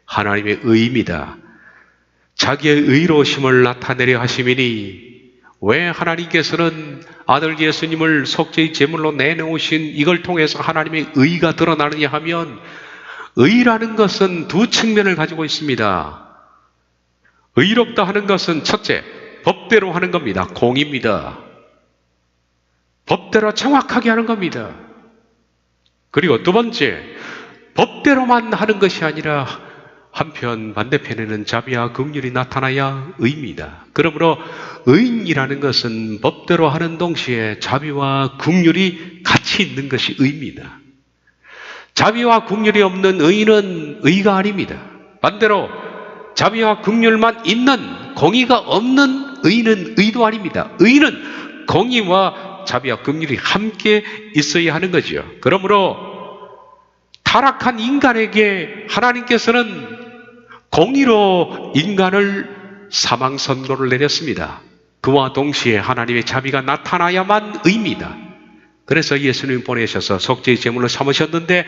하나님의 의입니다. 자기의 의로우심을 나타내려 하심이니, 왜 하나님께서는 아들 예수님을 속죄의 제물로 내놓으신 이걸 통해서 하나님의 의가 드러나느냐 하면, 의라는 것은 두 측면을 가지고 있습니다. 의롭다 하는 것은 첫째, 법대로 하는 겁니다. 공입니다. 법대로 정확하게 하는 겁니다. 그리고 두 번째, 법대로만 하는 것이 아니라 한편 반대편에는 자비와 긍휼이 나타나야 의입니다. 그러므로 의인이라는 것은 법대로 하는 동시에 자비와 긍휼이 같이 있는 것이 의입니다. 자비와 긍휼이 없는 의인은 의가 아닙니다. 반대로 자비와 긍휼만 있는, 공의가 없는 의인은 의도 아닙니다. 의인은 공의와 자비와 긍휼이 함께 있어야 하는 거죠. 그러므로 타락한 인간에게 하나님께서는 공의로 인간을 사망 선고를 내렸습니다. 그와 동시에 하나님의 자비가 나타나야만 의입니다. 그래서 예수님 보내셔서 속죄의 제물로 삼으셨는데,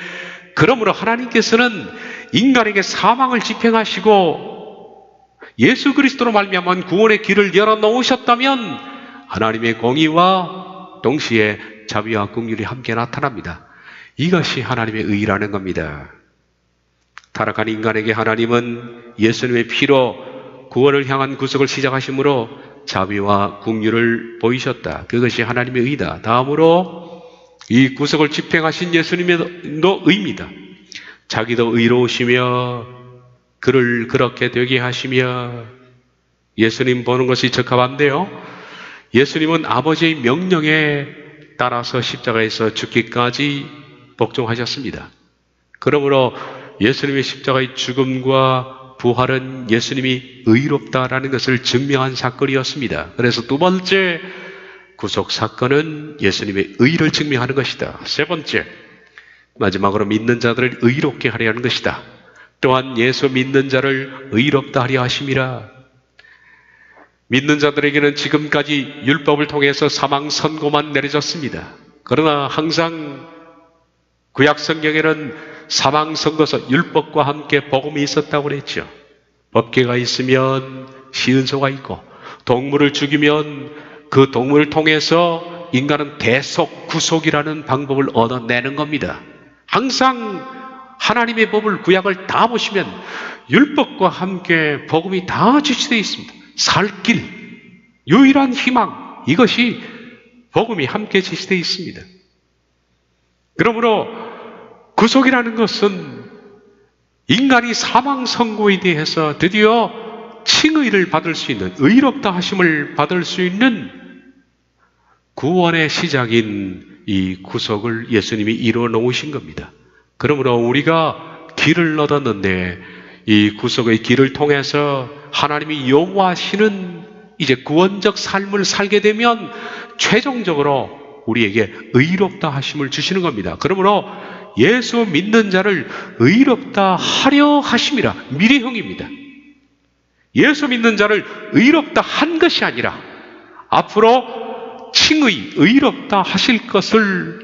그러므로 하나님께서는 인간에게 사망을 집행하시고 예수 그리스도로 말미암아 구원의 길을 열어놓으셨다면 하나님의 공의와 동시에 자비와 긍휼이 함께 나타납니다. 이것이 하나님의 의라는 겁니다. 타락한 인간에게 하나님은 예수님의 피로 구원을 향한 구속을 시작하심으로 자비와 긍휼을 보이셨다. 그것이 하나님의 의다. 다음으로 이 구속을 집행하신 예수님의 의입니다. 자기도 의로우시며 그를 그렇게 되게 하시며, 예수님 보는 것이 적합한데요, 예수님은 아버지의 명령에 따라서 십자가에서 죽기까지 복종하셨습니다. 그러므로 예수님의 십자가의 죽음과 부활은 예수님이 의롭다라는 것을 증명한 사건이었습니다. 그래서 두 번째 구속 사건은 예수님의 의를 증명하는 것이다. 세 번째, 마지막으로 믿는 자들을 의롭게 하려 하는 것이다. 또한 예수 믿는 자를 의롭다 하려 하심이라. 믿는 자들에게는 지금까지 율법을 통해서 사망 선고만 내려졌습니다. 그러나 항상 구약 성경에는 사망 선고서, 율법과 함께 복음이 있었다고 그랬죠. 법궤가 있으면 시은소가 있고, 동물을 죽이면 그 동물을 통해서 인간은 대속, 구속이라는 방법을 얻어내는 겁니다. 항상 하나님의 법을, 구약을 다 보시면 율법과 함께 복음이 다 지시되어 있습니다. 살 길, 유일한 희망, 이것이 복음이 함께 지시되어 있습니다. 그러므로 구속이라는 것은 인간이 사망 선고에 대해서 드디어 칭의를 받을 수 있는, 의롭다 하심을 받을 수 있는 구원의 시작인 이 구속을 예수님이 이루어 놓으신 겁니다. 그러므로 우리가 길을 얻었는데 이 구속의 길을 통해서 하나님이 요구하시는 이제 구원적 삶을 살게 되면 최종적으로 우리에게 의롭다 하심을 주시는 겁니다. 그러므로 예수 믿는 자를 의롭다 하려 하심이라, 미래형입니다. 예수 믿는 자를 의롭다 한 것이 아니라 앞으로 칭의, 의롭다 하실 것을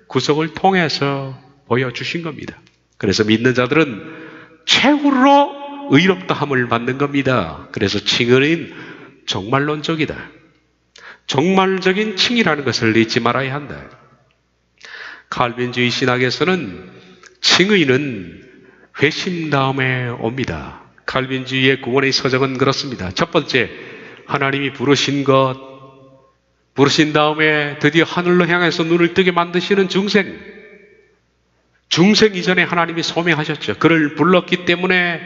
구속을 통해서 보여주신 겁니다. 그래서 믿는 자들은 최후로 의롭다함을 받는 겁니다. 그래서 칭의는 종말론적이다. 종말적인 칭의라는 것을 잊지 말아야 한다. 칼빈주의 신학에서는 칭의는 회심 다음에 옵니다. 칼빈주의의 구원의 서적은 그렇습니다. 첫 번째, 하나님이 부르신 것, 부르신 다음에 드디어 하늘로 향해서 눈을 뜨게 만드시는 중생. 중생 이전에 하나님이 소명하셨죠. 그를 불렀기 때문에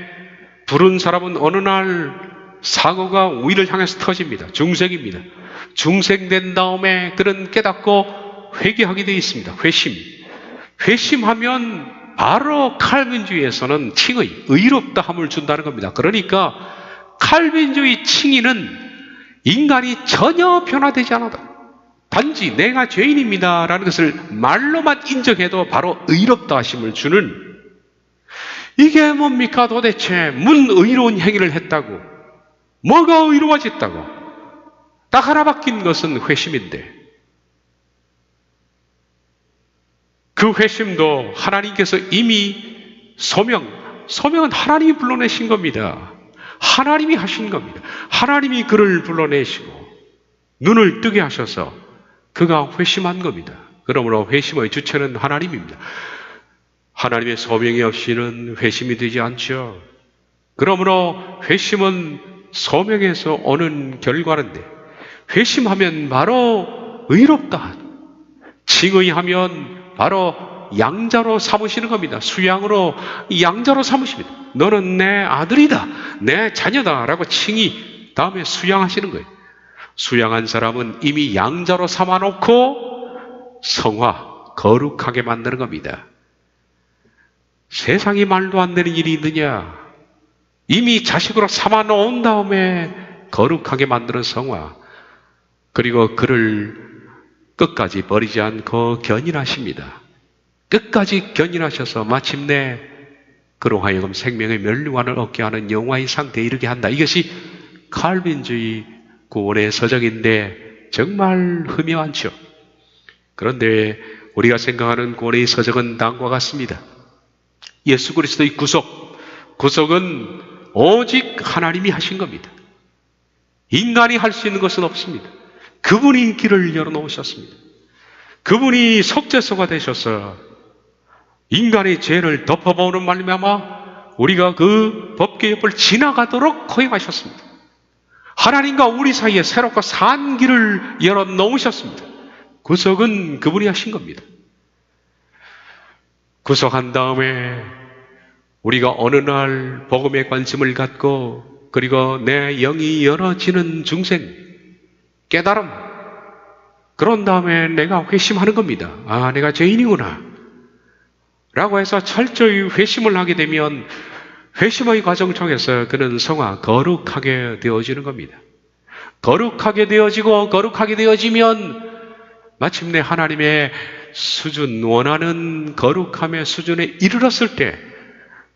부른 사람은 어느 날 사고가 위를 향해서 터집니다. 중생입니다. 중생된 다음에 그는 깨닫고 회개하게 되어 있습니다. 회심. 회심하면 바로 칼빈주의에서는 칭의, 의롭다함을 준다는 겁니다. 그러니까 칼빈주의 칭의는 인간이 전혀 변화되지 않아도 단지 내가 죄인입니다 라는 것을 말로만 인정해도 바로 의롭다 하심을 주는, 이게 뭡니까 도대체? 문의로운 행위를 했다고 뭐가 의로워졌다고? 딱 하나 바뀐 것은 회심인데, 그 회심도 하나님께서 이미 소명은 하나님이 불러내신 겁니다. 하나님이 하신 겁니다. 하나님이 그를 불러내시고 눈을 뜨게 하셔서 그가 회심한 겁니다. 그러므로 회심의 주체는 하나님입니다. 하나님의 소명이 없이는 회심이 되지 않죠. 그러므로 회심은 소명에서 오는 결과인데, 회심하면 바로 의롭다, 칭의하면 바로 양자로 삼으시는 겁니다. 수양으로 양자로 삼으십니다. 너는 내 아들이다, 내 자녀다 라고 칭의 다음에 수양하시는 거예요. 수양한 사람은 이미 양자로 삼아놓고 성화, 거룩하게 만드는 겁니다. 세상이 말도 안 되는 일이 있느냐? 이미 자식으로 삼아놓은 다음에 거룩하게 만드는 성화, 그리고 그를 끝까지 버리지 않고 견인하십니다. 끝까지 견인하셔서 마침내 그로 하여금 생명의 면류관을 얻게 하는 영화의 상태에 이르게 한다. 이것이 칼빈주의 구원의 서적인데 정말 흠이한죠. 그런데 우리가 생각하는 구원의 서적은 다음과 같습니다. 예수 그리스도의 구속은 오직 하나님이 하신 겁니다. 인간이 할 수 있는 것은 없습니다. 그분이 길을 열어놓으셨습니다. 그분이 속죄소가 되셔서 인간의 죄를 덮어보는 말미암아 우리가 그 법궤 옆을 지나가도록 허용하셨습니다. 하나님과 우리 사이에 새롭고 산 길을 열어놓으셨습니다. 구속은 그분이 하신 겁니다. 구속한 다음에 우리가 어느 날 복음에 관심을 갖고 그리고 내 영이 열어지는 중생, 깨달음, 그런 다음에 내가 회심하는 겁니다. 아, 내가 죄인이구나 라고 해서 철저히 회심을 하게 되면 회심의 과정 통해서 그는 성화, 거룩하게 되어지는 겁니다. 거룩하게 되어지고 거룩하게 되어지면 마침내 하나님의 수준, 원하는 거룩함의 수준에 이르렀을 때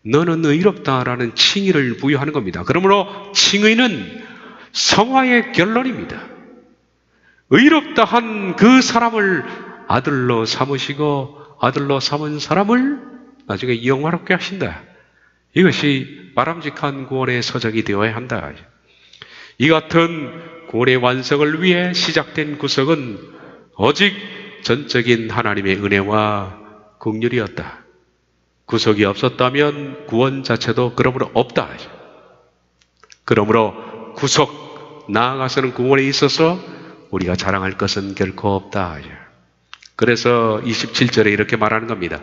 너는 의롭다라는 칭의를 부여하는 겁니다. 그러므로 칭의는 성화의 결론입니다. 의롭다 한 그 사람을 아들로 삼으시고 아들로 삼은 사람을 나중에 영화롭게 하신다. 이것이 바람직한 구원의 서적이 되어야 한다. 이 같은 구원의 완성을 위해 시작된 구속은 오직 전적인 하나님의 은혜와 긍휼이었다. 구속이 없었다면 구원 자체도 그러므로 없다. 그러므로 구속, 나아가서는 구원에 있어서 우리가 자랑할 것은 결코 없다. 그래서 27절에 이렇게 말하는 겁니다.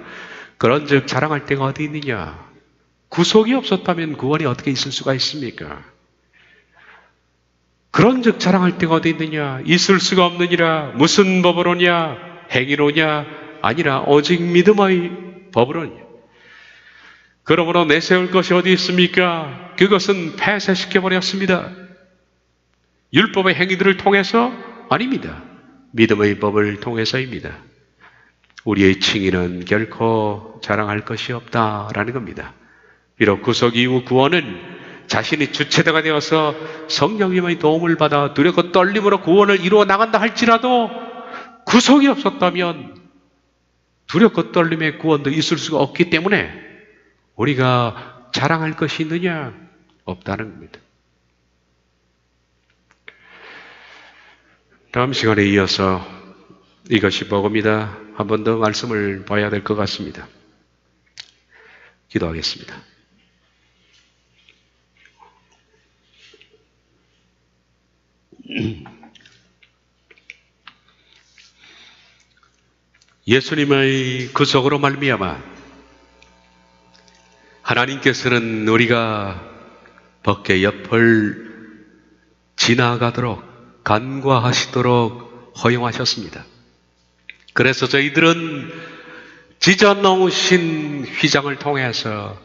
그런즉 자랑할 데가 어디 있느냐? 구속이 없었다면 구원이 어떻게 있을 수가 있습니까? 그런즉 자랑할 데가 어디 있느냐? 있을 수가 없느니라. 무슨 법으로냐? 행위로냐? 아니라 오직 믿음의 법으로냐? 그러므로 내세울 것이 어디 있습니까? 그것은 폐쇄시켜버렸습니다. 율법의 행위들을 통해서? 아닙니다. 믿음의 법을 통해서입니다. 우리의 칭의는 결코 자랑할 것이 없다라는 겁니다. 비록 구속 이후 구원은 자신이 주체자가 되어서 성령님의 도움을 받아 두렵고 떨림으로 구원을 이루어 나간다 할지라도 구속이 없었다면 두렵고 떨림의 구원도 있을 수가 없기 때문에 우리가 자랑할 것이 있느냐? 없다는 겁니다. 다음 시간에 이어서 이것이 복음이다. 한 번 더 말씀을 봐야 될 것 같습니다. 기도하겠습니다. 예수님의 구속으로 말미암아 하나님께서는 우리가 법궤 옆을 지나가도록 간과하시도록 허용하셨습니다. 그래서 저희들은 찢어놓으신 휘장을 통해서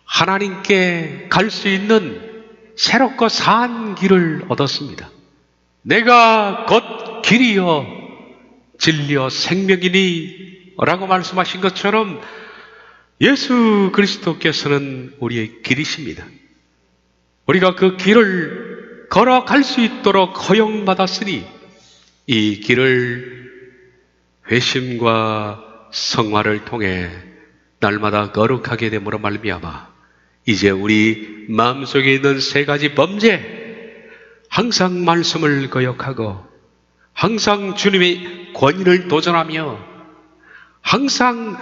하나님께 갈 수 있는 새롭고 산 길을 얻었습니다. 내가 곧 길이요 진리요 생명이니 라고 말씀하신 것처럼 예수 그리스도께서는 우리의 길이십니다. 우리가 그 길을 걸어갈 수 있도록 허용받았으니 이 길을 회심과 성화를 통해 날마다 거룩하게 됨으로 말미암아 이제 우리 마음속에 있는 세 가지 범죄, 항상 말씀을 거역하고 항상 주님의 권위를 도전하며 항상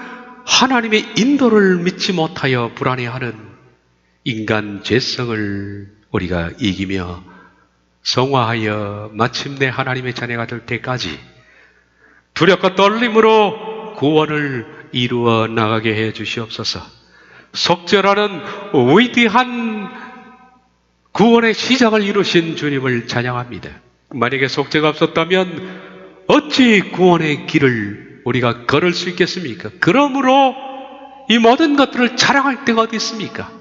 하나님의 인도를 믿지 못하여 불안해하는 인간 죄성을 우리가 이기며 성화하여 마침내 하나님의 자녀가 될 때까지 두렵고 떨림으로 구원을 이루어 나가게 해 주시옵소서. 속죄라는 위대한 구원의 시작을 이루신 주님을 찬양합니다. 만약에 속죄가 없었다면 어찌 구원의 길을 우리가 걸을 수 있겠습니까? 그러므로 이 모든 것들을 자랑할 데가 어디 있습니까?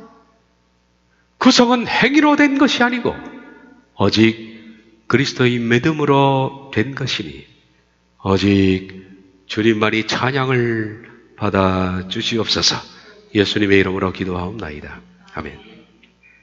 구속은 행위로 된 것이 아니고 오직 그리스도의 믿음으로 된 것이니 오직 주님만이 찬양을 받아 주시옵소서. 예수님의 이름으로 기도하옵나이다. 아멘.